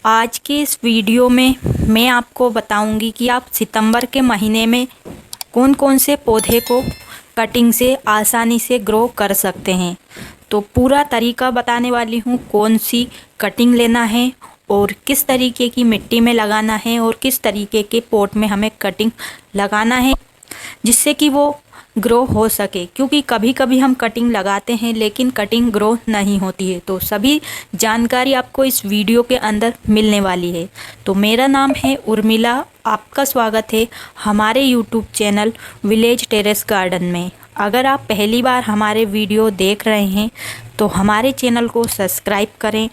आज के इस वीडियो में मैं आपको बताऊंगी कि आप सितंबर के महीने में कौन कौन से पौधे को कटिंग से आसानी से ग्रो कर सकते हैं। तो पूरा तरीका बताने वाली हूँ, कौन सी कटिंग लेना है और किस तरीके की मिट्टी में लगाना है और किस तरीके के पॉट में हमें कटिंग लगाना है जिससे कि वो ग्रो हो सके। क्योंकि कभी कभी हम कटिंग लगाते हैं लेकिन कटिंग ग्रो नहीं होती है। तो सभी जानकारी आपको इस वीडियो के अंदर मिलने वाली है। तो मेरा नाम है उर्मिला, आपका स्वागत है हमारे YouTube channel village terrace garden में। अगर आप पहली बार हमारे वीडियो देख रहे हैं तो हमारे चैनल को सब्सक्राइब करें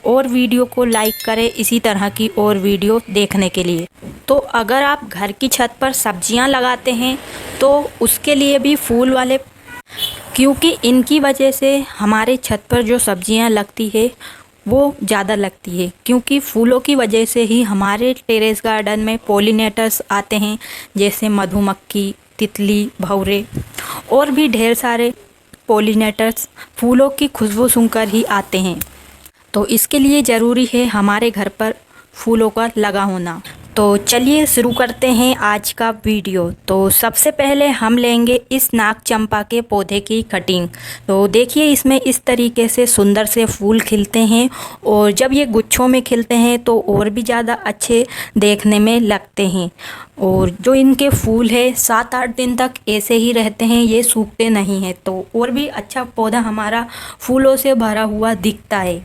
और वीडियो को लाइक करें इसी तरह की और वीडियो देखने के लिए। तो अगर आप घर की छत पर सब्जियां लगाते हैं तो उसके लिए भी फूल वाले, क्योंकि इनकी वजह से हमारे छत पर जो सब्जियां लगती है वो ज़्यादा लगती है। क्योंकि फूलों की वजह से ही हमारे टेरेस गार्डन में पॉलिनेटर्स आते हैं, जैसे मधुमक्खी, तितली, भंवरे और भी ढेर सारे पॉलिनेटर्स फूलों की खुशबू सुनकर ही आते हैं। तो इसके लिए ज़रूरी है हमारे घर पर फूलों का लगा होना। तो चलिए शुरू करते हैं आज का वीडियो। तो सबसे पहले हम लेंगे इस नाग चंपा के पौधे की कटिंग। तो देखिए, इसमें इस तरीके से सुंदर से फूल खिलते हैं और जब ये गुच्छों में खिलते हैं तो और भी ज़्यादा अच्छे देखने में लगते हैं। और जो इनके फूल है 7-8 दिन तक ऐसे ही रहते हैं, ये सूखते नहीं हैं। तो और भी अच्छा पौधा हमारा फूलों से भरा हुआ दिखता है।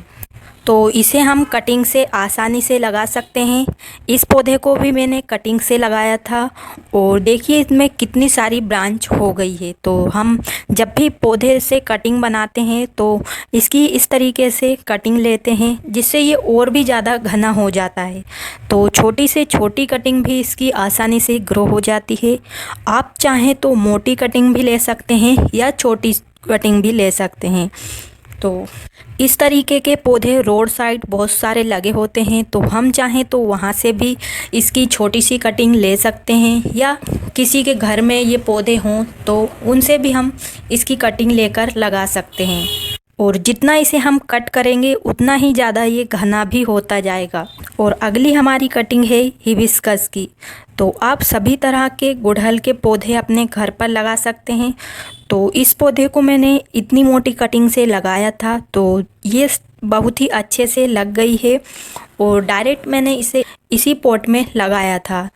तो इसे हम कटिंग से आसानी से लगा सकते हैं। इस पौधे को भी मैंने कटिंग से लगाया था और देखिए इसमें कितनी सारी ब्रांच हो गई है। तो हम जब भी पौधे से कटिंग बनाते हैं तो इसकी इस तरीके से कटिंग लेते हैं जिससे ये और भी ज़्यादा घना हो जाता है। तो छोटी से छोटी कटिंग भी इसकी आसानी से ग्रो हो जाती है। आप चाहें तो मोटी कटिंग भी ले सकते हैं या छोटी कटिंग भी ले सकते हैं। तो इस तरीके के पौधे रोड साइड बहुत सारे लगे होते हैं, तो हम चाहें तो वहाँ से भी इसकी छोटी सी कटिंग ले सकते हैं या किसी के घर में ये पौधे हों तो उनसे भी हम इसकी कटिंग लेकर लगा सकते हैं। और जितना इसे हम कट करेंगे उतना ही ज़्यादा ये घना भी होता जाएगा। और अगली हमारी कटिंग है हिबिस्कस की। तो आप सभी तरह के गुड़हल के पौधे अपने घर पर लगा सकते हैं। तो इस पौधे को मैंने इतनी मोटी कटिंग से लगाया था तो ये बहुत ही अच्छे से लग गई है और डायरेक्ट मैंने इसे इसी पॉट में लगाया था।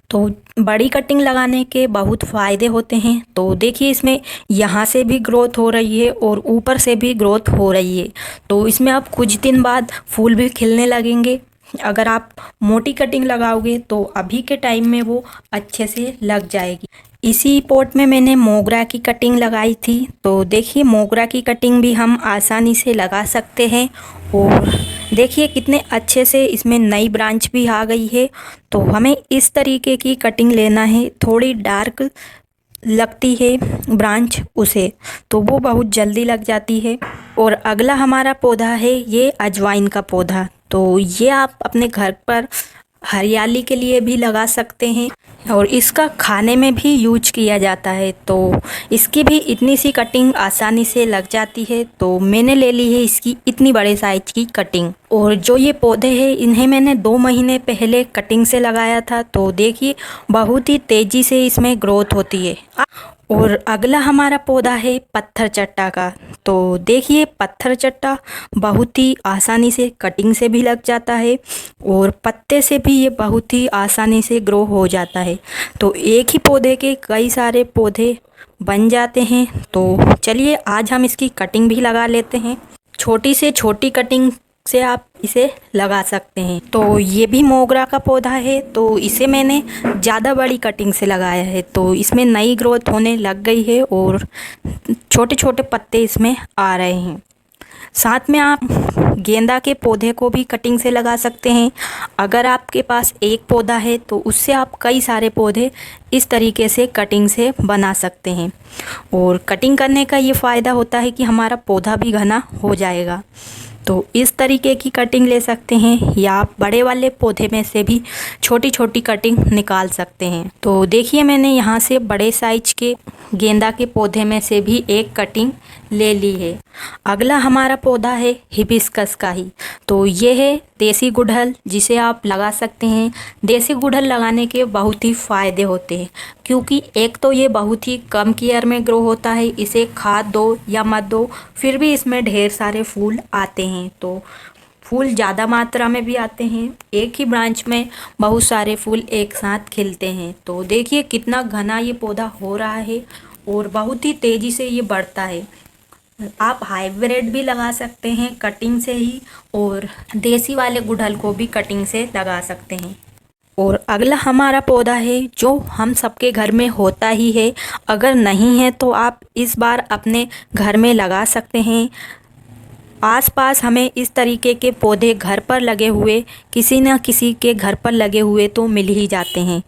तो बड़ी कटिंग लगाने के बहुत फ़ायदे होते हैं। तो देखिए, इसमें यहाँ से भी ग्रोथ हो रही है और ऊपर से भी ग्रोथ हो रही है। तो इसमें अब कुछ दिन बाद फूल भी खिलने लगेंगे। अगर आप मोटी कटिंग लगाओगे तो अभी के टाइम में वो अच्छे से लग जाएगी। इसी पॉट में मैंने मोगरा की कटिंग लगाई थी। तो देखिए, मोगरा की कटिंग भी हम आसानी से लगा सकते हैं और देखिए कितने अच्छे से इसमें नई ब्रांच भी आ गई है। तो हमें इस तरीके की कटिंग लेना है। थोड़ी डार्क लगती है ब्रांच उसे, तो वो बहुत जल्दी लग जाती है। और अगला हमारा पौधा है ये अजवाइन का पौधा। तो ये आप अपने घर पर हरियाली के लिए भी लगा सकते हैं और इसका खाने में भी यूज किया जाता है। तो इसकी भी इतनी सी कटिंग आसानी से लग जाती है। तो मैंने ले ली है इसकी इतनी बड़े साइज की कटिंग। और जो ये पौधे हैं इन्हें मैंने 2 महीने पहले कटिंग से लगाया था। तो देखिए बहुत ही तेज़ी से इसमें ग्रोथ होती है। और अगला हमारा पौधा है पत्थर चट्टा का। तो देखिए, पत्थर चट्टा बहुत ही आसानी से कटिंग से भी लग जाता है और पत्ते से भी ये बहुत ही आसानी से ग्रो हो जाता है। तो एक ही पौधे के कई सारे पौधे बन जाते हैं। तो चलिए आज हम इसकी कटिंग भी लगा लेते हैं। छोटी से छोटी कटिंग से आप इसे लगा सकते हैं। तो ये भी मोगरा का पौधा है। तो इसे मैंने ज़्यादा बड़ी कटिंग से लगाया है। तो इसमें नई ग्रोथ होने लग गई है और छोटे छोटे पत्ते इसमें आ रहे हैं। साथ में आप गेंदा के पौधे को भी कटिंग से लगा सकते हैं। अगर आपके पास एक पौधा है तो उससे आप कई सारे पौधे इस तरीके से कटिंग से बना सकते हैं। और कटिंग करने का ये फ़ायदा होता है कि हमारा पौधा भी घना हो जाएगा। तो इस तरीके की कटिंग ले सकते हैं या आप बड़े वाले पौधे में से भी छोटी छोटी कटिंग निकाल सकते हैं। तो देखिए, मैंने यहाँ से बड़े साइज के गेंदा के पौधे में से भी एक कटिंग ले ली है। अगला हमारा पौधा है हिबिस्कस का ही। तो ये है देसी गुड़हल, जिसे आप लगा सकते हैं। देसी गुड़हल लगाने के बहुत ही फ़ायदे होते हैं, क्योंकि एक तो ये बहुत ही कम केयर में ग्रो होता है। इसे खाद दो या मत दो, फिर भी इसमें ढेर सारे फूल आते हैं। तो फूल ज़्यादा मात्रा में भी आते हैं, एक ही ब्रांच में बहुत सारे फूल एक साथ खिलते हैं। तो देखिए कितना घना ये पौधा हो रहा है और बहुत ही तेज़ी से ये बढ़ता है। आप हाइब्रिड भी लगा सकते हैं कटिंग से ही, और देसी वाले गुड़हल को भी कटिंग से लगा सकते हैं। और अगला हमारा पौधा है जो हम सबके घर में होता ही है, अगर नहीं है तो आप इस बार अपने घर में लगा सकते हैं। आसपास हमें इस तरीके के पौधे घर पर लगे हुए, किसी न किसी के घर पर लगे हुए तो मिल ही जाते हैं।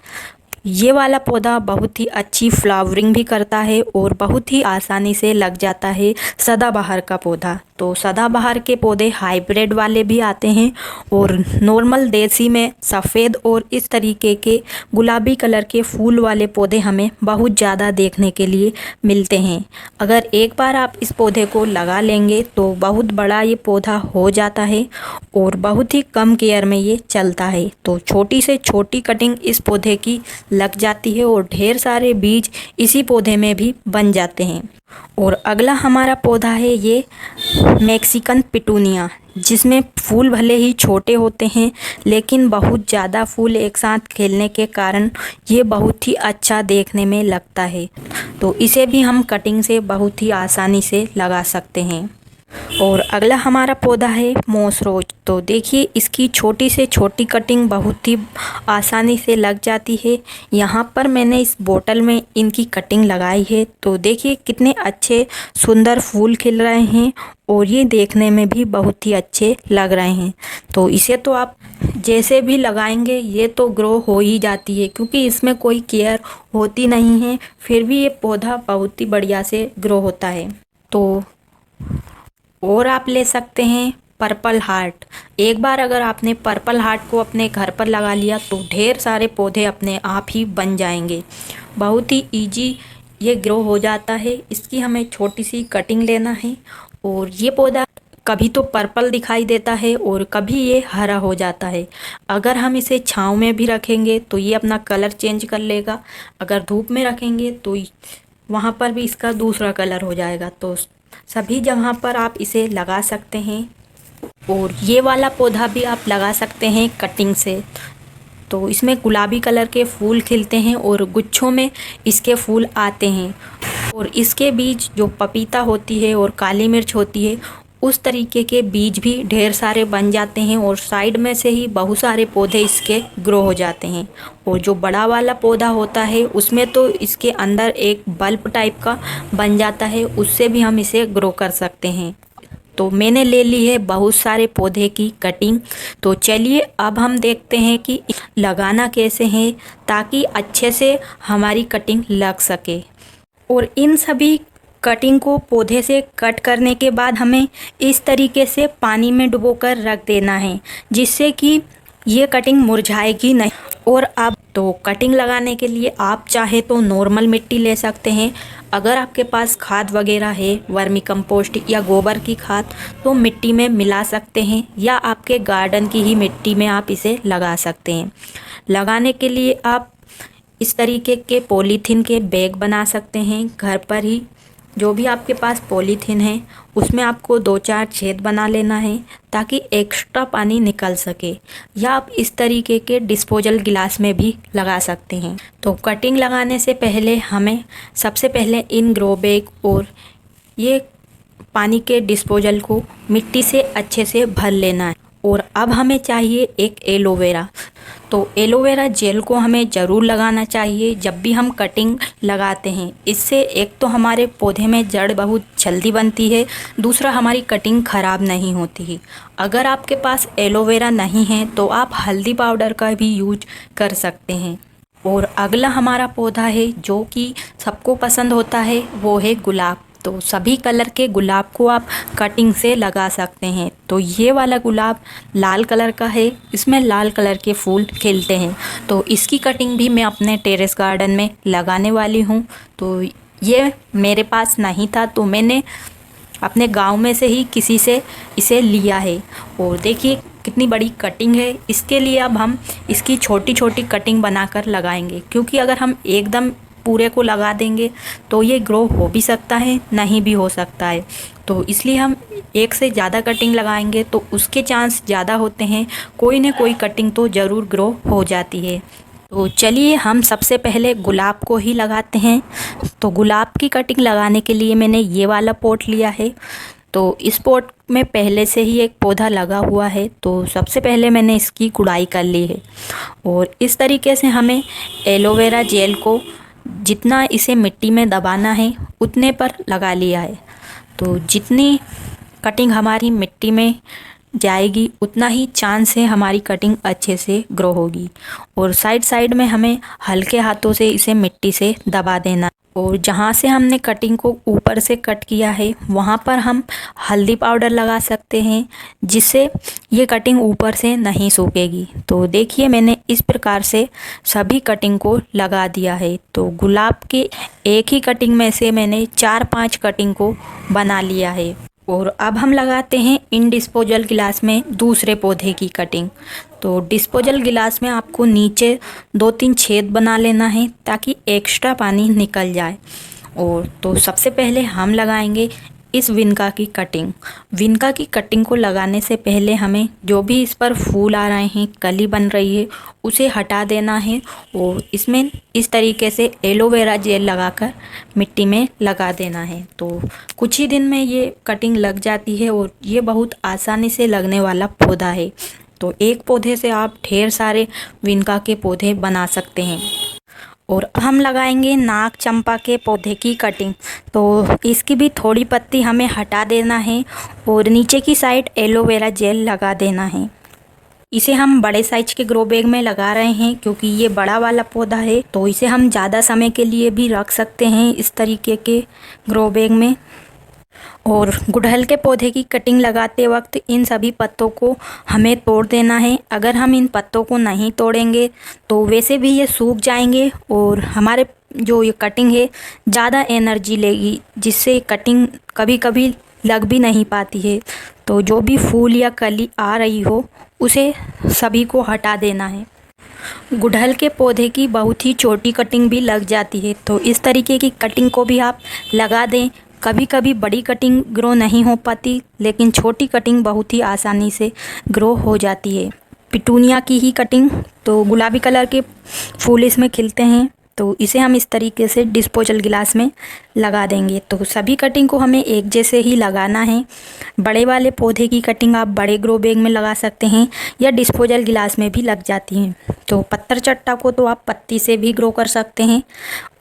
ये वाला पौधा बहुत ही अच्छी फ्लावरिंग भी करता है और बहुत ही आसानी से लग जाता है, सदाबहार का पौधा। तो सदाबहार के पौधे हाइब्रिड वाले भी आते हैं और नॉर्मल देसी में सफ़ेद और इस तरीके के गुलाबी कलर के फूल वाले पौधे हमें बहुत ज़्यादा देखने के लिए मिलते हैं। अगर एक बार आप इस पौधे को लगा लेंगे तो बहुत बड़ा ये पौधा हो जाता है और बहुत ही कम केयर में ये चलता है। तो छोटी से छोटी कटिंग इस पौधे की लग जाती है और ढेर सारे बीज इसी पौधे में भी बन जाते हैं। और अगला हमारा पौधा है ये मैक्सिकन पिटूनिया, जिसमें फूल भले ही छोटे होते हैं लेकिन बहुत ज़्यादा फूल एक साथ खिलने के कारण ये बहुत ही अच्छा देखने में लगता है। तो इसे भी हम कटिंग से बहुत ही आसानी से लगा सकते हैं। और अगला हमारा पौधा है मोस रोज। तो देखिए इसकी छोटी से छोटी कटिंग बहुत ही आसानी से लग जाती है। यहाँ पर मैंने इस बोतल में इनकी कटिंग लगाई है। तो देखिए कितने अच्छे सुंदर फूल खिल रहे हैं और ये देखने में भी बहुत ही अच्छे लग रहे हैं। तो इसे तो आप जैसे भी लगाएंगे ये तो ग्रो हो ही जाती है, क्योंकि इसमें कोई केयर होती नहीं है, फिर भी ये पौधा बहुत ही बढ़िया से ग्रो होता है। तो और आप ले सकते हैं पर्पल हार्ट। एक बार अगर आपने पर्पल हार्ट को अपने घर पर लगा लिया तो ढेर सारे पौधे अपने आप ही बन जाएंगे। बहुत ही इजी ये ग्रो हो जाता है। इसकी हमें छोटी सी कटिंग लेना है और ये पौधा कभी तो पर्पल दिखाई देता है और कभी ये हरा हो जाता है। अगर हम इसे छांव में भी रखेंगे तो ये अपना कलर चेंज कर लेगा, अगर धूप में रखेंगे तो वहाँ पर भी इसका दूसरा कलर हो जाएगा। तो सभी जगह पर आप इसे लगा सकते हैं। और ये वाला पौधा भी आप लगा सकते हैं कटिंग से। तो इसमें गुलाबी कलर के फूल खिलते हैं और गुच्छों में इसके फूल आते हैं। और इसके बीज जो पपीता होती है और काली मिर्च होती है, उस तरीके के बीज भी ढेर सारे बन जाते हैं और साइड में से ही बहुत सारे पौधे इसके ग्रो हो जाते हैं। और जो बड़ा वाला पौधा होता है उसमें तो इसके अंदर एक बल्ब टाइप का बन जाता है, उससे भी हम इसे ग्रो कर सकते हैं। तो मैंने ले ली है बहुत सारे पौधे की कटिंग। तो चलिए अब हम देखते हैं कि लगाना कैसे है ताकि अच्छे से हमारी कटिंग लग सके। और इन सभी कटिंग को पौधे से कट करने के बाद हमें इस तरीके से पानी में डुबोकर रख देना है, जिससे कि ये कटिंग मुरझाएगी नहीं। और अब तो कटिंग लगाने के लिए आप चाहे तो नॉर्मल मिट्टी ले सकते हैं। अगर आपके पास खाद वगैरह है, वर्मी कंपोस्ट या गोबर की खाद, तो मिट्टी में मिला सकते हैं या आपके गार्डन की ही मिट्टी में आप इसे लगा सकते हैं। लगाने के लिए आप इस तरीके के पॉलीथीन के बैग बना सकते हैं घर पर ही। जो भी आपके पास पॉलीथीन है उसमें आपको 2-4 छेद बना लेना है ताकि एक्स्ट्रा पानी निकल सके, या आप इस तरीके के डिस्पोजल गिलास में भी लगा सकते हैं। तो कटिंग लगाने से पहले हमें सबसे पहले इन ग्रो बैग और ये पानी के डिस्पोजल को मिट्टी से अच्छे से भर लेना है। और अब हमें चाहिए एक एलोवेरा। तो एलोवेरा जेल को हमें ज़रूर लगाना चाहिए जब भी हम कटिंग लगाते हैं। इससे एक तो हमारे पौधे में जड़ बहुत जल्दी बनती है, दूसरा हमारी कटिंग ख़राब नहीं होती है। अगर आपके पास एलोवेरा नहीं है तो आप हल्दी पाउडर का भी यूज कर सकते हैं। और अगला हमारा पौधा है जो कि सबको पसंद होता है, वो है गुलाब। तो सभी कलर के गुलाब को आप कटिंग से लगा सकते हैं। तो ये वाला गुलाब लाल कलर का है, इसमें लाल कलर के फूल खिलते हैं। तो इसकी कटिंग भी मैं अपने टेरेस गार्डन में लगाने वाली हूँ। तो ये मेरे पास नहीं था तो मैंने अपने गांव में से ही किसी से इसे लिया है। और देखिए कितनी बड़ी कटिंग है। इसके लिए अब हम इसकी छोटी छोटी कटिंग बनाकर लगाएंगे, क्योंकि अगर हम एकदम पूरे को लगा देंगे तो ये ग्रो हो भी सकता है, नहीं भी हो सकता है। तो इसलिए हम एक से ज़्यादा कटिंग लगाएंगे तो उसके चांस ज़्यादा होते हैं, कोई ना कोई कटिंग तो ज़रूर ग्रो हो जाती है। तो चलिए हम सबसे पहले गुलाब को ही लगाते हैं। तो गुलाब की कटिंग लगाने के लिए मैंने ये वाला पॉट लिया है। तो इस पॉट में पहले से ही एक पौधा लगा हुआ है, तो सबसे पहले मैंने इसकी गुड़ाई कर ली है। और इस तरीके से हमें एलोवेरा जेल को जितना इसे मिट्टी में दबाना है उतने पर लगा लिया है। तो जितनी कटिंग हमारी मिट्टी में जाएगी उतना ही चांस है हमारी कटिंग अच्छे से ग्रो होगी। और साइड साइड में हमें हल्के हाथों से इसे मिट्टी से दबा देना। और जहाँ से हमने कटिंग को ऊपर से कट किया है वहाँ पर हम हल्दी पाउडर लगा सकते हैं, जिससे ये कटिंग ऊपर से नहीं सूखेगी। तो देखिए मैंने इस प्रकार से सभी कटिंग को लगा दिया है। तो गुलाब के एक ही कटिंग में से मैंने 4-5 कटिंग को बना लिया है। और अब हम लगाते हैं इन डिस्पोजल गिलास में दूसरे पौधे की कटिंग। तो डिस्पोजल गिलास में आपको नीचे 2-3 छेद बना लेना है ताकि एक्स्ट्रा पानी निकल जाए। और तो सबसे पहले हम लगाएंगे इस विनका की कटिंग। विनका की कटिंग को लगाने से पहले हमें जो भी इस पर फूल आ रहे हैं, कली बन रही है, उसे हटा देना है। और इसमें इस तरीके से एलोवेरा जेल लगाकर मिट्टी में लगा देना है। तो कुछ ही दिन में ये कटिंग लग जाती है और ये बहुत आसानी से लगने वाला पौधा है। तो एक पौधे से आप ढेर सारे विनका के पौधे बना सकते हैं। और हम लगाएंगे नाग चंपा के पौधे की कटिंग। तो इसकी भी थोड़ी पत्ती हमें हटा देना है और नीचे की साइड एलोवेरा जेल लगा देना है। इसे हम बड़े साइज के ग्रो बैग में लगा रहे हैं क्योंकि ये बड़ा वाला पौधा है, तो इसे हम ज़्यादा समय के लिए भी रख सकते हैं इस तरीके के ग्रो बैग में। और गुड़हल के पौधे की कटिंग लगाते वक्त इन सभी पत्तों को हमें तोड़ देना है। अगर हम इन पत्तों को नहीं तोड़ेंगे तो वैसे भी ये सूख जाएंगे और हमारे जो ये कटिंग है ज़्यादा एनर्जी लेगी, जिससे कटिंग कभी कभी लग भी नहीं पाती है। तो जो भी फूल या कली आ रही हो उसे सभी को हटा देना है। गुड़हल के पौधे की बहुत ही छोटी कटिंग भी लग जाती है, तो इस तरीके की कटिंग को भी आप लगा दें। कभी कभी बड़ी कटिंग ग्रो नहीं हो पाती, लेकिन छोटी कटिंग बहुत ही आसानी से ग्रो हो जाती है। पिटूनिया की ही कटिंग, तो गुलाबी कलर के फूल इसमें खिलते हैं, तो इसे हम इस तरीके से डिस्पोजल गिलास में लगा देंगे। तो सभी कटिंग को हमें एक जैसे ही लगाना है। बड़े वाले पौधे की कटिंग आप बड़े ग्रो बैग में लगा सकते हैं या डिस्पोजल गिलास में भी लग जाती हैं। तो पत्थर चट्टा को तो आप पत्ती से भी ग्रो कर सकते हैं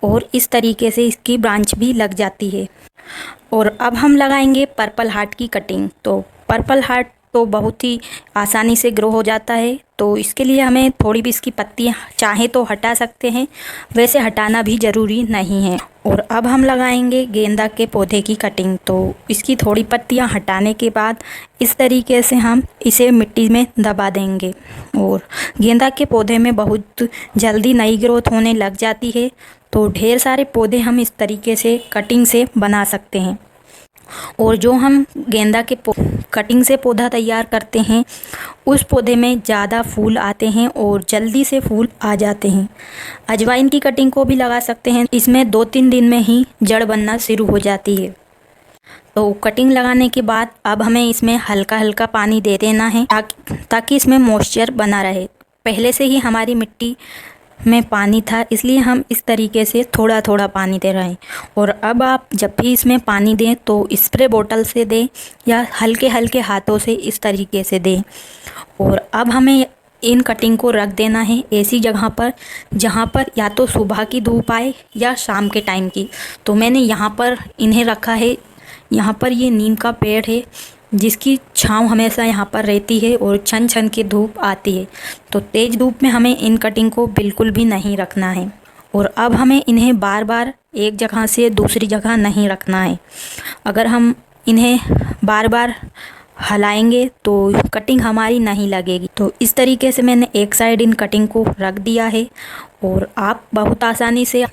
और इस तरीके से इसकी ब्रांच भी लग जाती है। और अब हम लगाएंगे पर्पल हार्ट की कटिंग। तो पर्पल हार्ट तो बहुत ही आसानी से ग्रो हो जाता है, तो इसके लिए हमें थोड़ी भी इसकी पत्तियाँ चाहे तो हटा सकते हैं, वैसे हटाना भी ज़रूरी नहीं है। और अब हम लगाएंगे गेंदा के पौधे की कटिंग। तो इसकी थोड़ी पत्तियाँ हटाने के बाद इस तरीके से हम इसे मिट्टी में दबा देंगे। और गेंदा के पौधे में बहुत जल्दी नई ग्रोथ होने लग जाती है, तो ढेर सारे पौधे हम इस तरीके से कटिंग से बना सकते हैं। और जो हम गेंदा के कटिंग से पौधा तैयार करते हैं उस पौधे में ज़्यादा फूल आते हैं और जल्दी से फूल आ जाते हैं। अजवाइन की कटिंग को भी लगा सकते हैं, इसमें 2-3 दिन में ही जड़ बनना शुरू हो जाती है। तो कटिंग लगाने के बाद अब हमें इसमें हल्का हल्का पानी दे देना है ताकि इसमें मॉइस्चर बना रहे। पहले से ही हमारी मिट्टी में पानी था, इसलिए हम इस तरीके से थोड़ा थोड़ा पानी दे रहे हैं। और अब आप जब भी इसमें पानी दें तो स्प्रे बोतल से दें या हल्के हल्के हाथों से इस तरीके से दें। और अब हमें इन कटिंग को रख देना है ऐसी जगह पर जहाँ पर या तो सुबह की धूप आए या शाम के टाइम की। तो मैंने यहाँ पर इन्हें रखा है। यहाँ पर ये नीम का पेड़ है जिसकी छांव हमेशा यहाँ पर रहती है और छन छन की धूप आती है, तो तेज़ धूप में हमें इन कटिंग को बिल्कुल भी नहीं रखना है। और अब हमें इन्हें बार बार एक जगह से दूसरी जगह नहीं रखना है। अगर हम इन्हें बार बार हलाएंगे तो कटिंग हमारी नहीं लगेगी। तो इस तरीके से मैंने एक साइड इन कटिंग को रख दिया है और आप बहुत आसानी से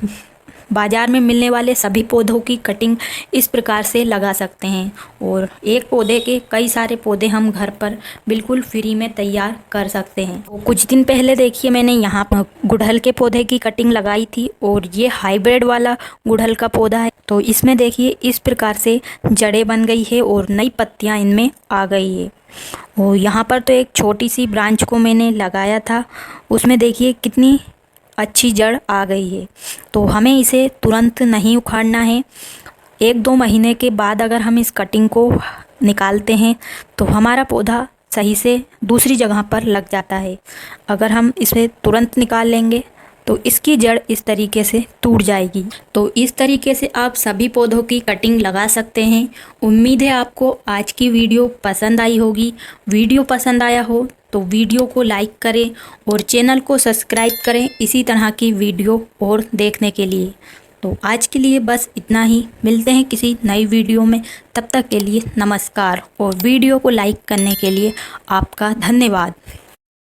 बाज़ार में मिलने वाले सभी पौधों की कटिंग इस प्रकार से लगा सकते हैं और एक पौधे के कई सारे पौधे हम घर पर बिल्कुल फ्री में तैयार कर सकते हैं। तो कुछ दिन पहले देखिए मैंने यहाँ पर गुड़हल के पौधे की कटिंग लगाई थी और ये हाइब्रिड वाला गुड़हल का पौधा है। तो इसमें देखिए इस प्रकार से जड़ें बन गई है और नई पत्तियाँ इनमें आ गई है। और यहाँ पर तो एक छोटी सी ब्रांच को मैंने लगाया था, उसमें देखिए कितनी अच्छी जड़ आ गई है। तो हमें इसे तुरंत नहीं उखाड़ना है। 1-2 महीने के बाद अगर हम इस कटिंग को निकालते हैं तो हमारा पौधा सही से दूसरी जगह पर लग जाता है। अगर हम इसे तुरंत निकाल लेंगे तो इसकी जड़ इस तरीके से टूट जाएगी। तो इस तरीके से आप सभी पौधों की कटिंग लगा सकते हैं। उम्मीद है आपको आज की वीडियो पसंद आई होगी। वीडियो पसंद आया हो तो वीडियो को लाइक करें और चैनल को सब्सक्राइब करें इसी तरह की वीडियो और देखने के लिए। तो आज के लिए बस इतना ही, मिलते हैं किसी नई वीडियो में। तब तक के लिए नमस्कार और वीडियो को लाइक करने के लिए आपका धन्यवाद।